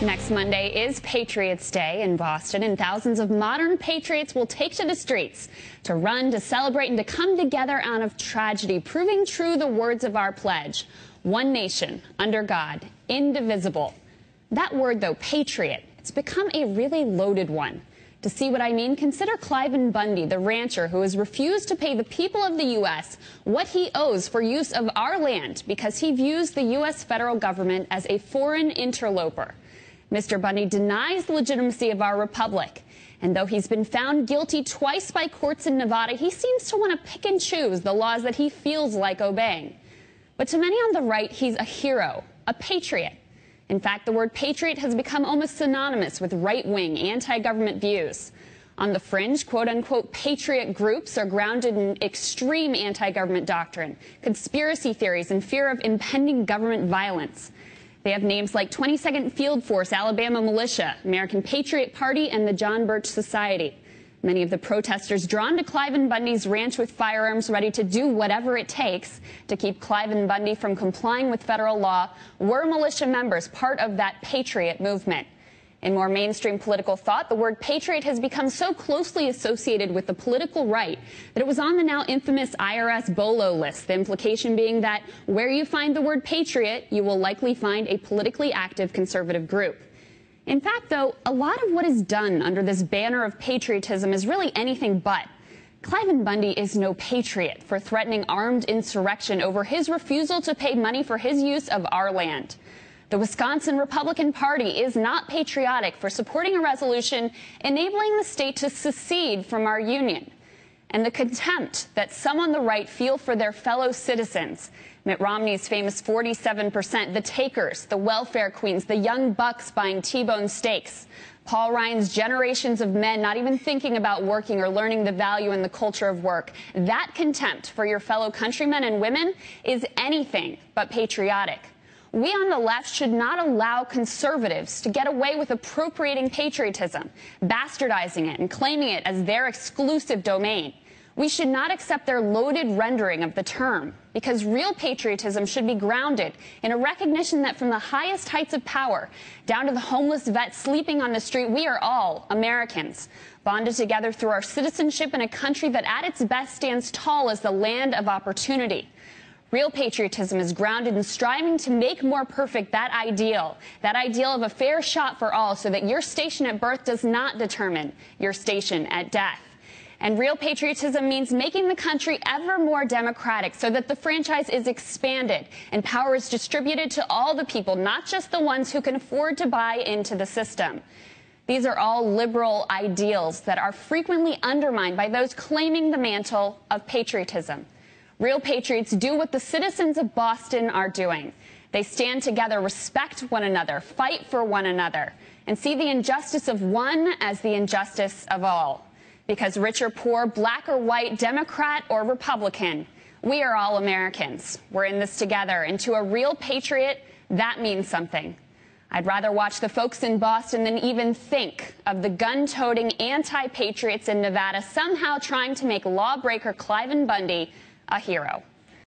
Next Monday is Patriots Day in Boston, and thousands of modern patriots will take to the streets to run, to celebrate, and to come together out of tragedy, proving true the words of our pledge: one nation, under God, indivisible. That word, though, patriot, it's become a really loaded one. To see what I mean, consider Cliven Bundy, the rancher who has refused to pay the people of the U.S. what he owes for use of our land because he views the U.S. federal government as a foreign interloper. Mr. Bundy denies the legitimacy of our republic. And though he's been found guilty twice by courts in Nevada, he seems to want to pick and choose the laws that he feels like obeying. But to many on the right, he's a hero, a patriot. In fact, the word patriot has become almost synonymous with right-wing, anti-government views. On the fringe, quote-unquote patriot groups are grounded in extreme anti-government doctrine, conspiracy theories, and fear of impending government violence. They have names like 22nd Field Force, Alabama Militia, American Patriot Party, and the John Birch Society. Many of the protesters drawn to Cliven Bundy's ranch with firearms, ready to do whatever it takes to keep Cliven Bundy from complying with federal law, were militia members, part of that patriot movement. In more mainstream political thought, the word patriot has become so closely associated with the political right that it was on the now infamous IRS BOLO list, the implication being that where you find the word patriot, you will likely find a politically active conservative group. In fact, though, a lot of what is done under this banner of patriotism is really anything but. Cliven Bundy is no patriot for threatening armed insurrection over his refusal to pay money for his use of our land. The Wisconsin Republican Party is not patriotic for supporting a resolution enabling the state to secede from our union. And the contempt that some on the right feel for their fellow citizens, Mitt Romney's famous 47%, the takers, the welfare queens, the young bucks buying T-bone steaks, Paul Ryan's generations of men not even thinking about working or learning the value and the culture of work, that contempt for your fellow countrymen and women is anything but patriotic. We on the left should not allow conservatives to get away with appropriating patriotism, bastardizing it, and claiming it as their exclusive domain. We should not accept their loaded rendering of the term, because real patriotism should be grounded in a recognition that from the highest heights of power down to the homeless vet sleeping on the street, we are all Americans, bonded together through our citizenship in a country that at its best stands tall as the land of opportunity. Real patriotism is grounded in striving to make more perfect that ideal of a fair shot for all, so that your station at birth does not determine your station at death. And real patriotism means making the country ever more democratic so that the franchise is expanded and power is distributed to all the people, not just the ones who can afford to buy into the system. These are all liberal ideals that are frequently undermined by those claiming the mantle of patriotism. Real patriots do what the citizens of Boston are doing. They stand together, respect one another, fight for one another, and see the injustice of one as the injustice of all. Because rich or poor, black or white, Democrat or Republican, we are all Americans. We're in this together, and to a real patriot, that means something. I'd rather watch the folks in Boston than even think of the gun-toting anti-patriots in Nevada somehow trying to make lawbreaker Cliven Bundy a hero.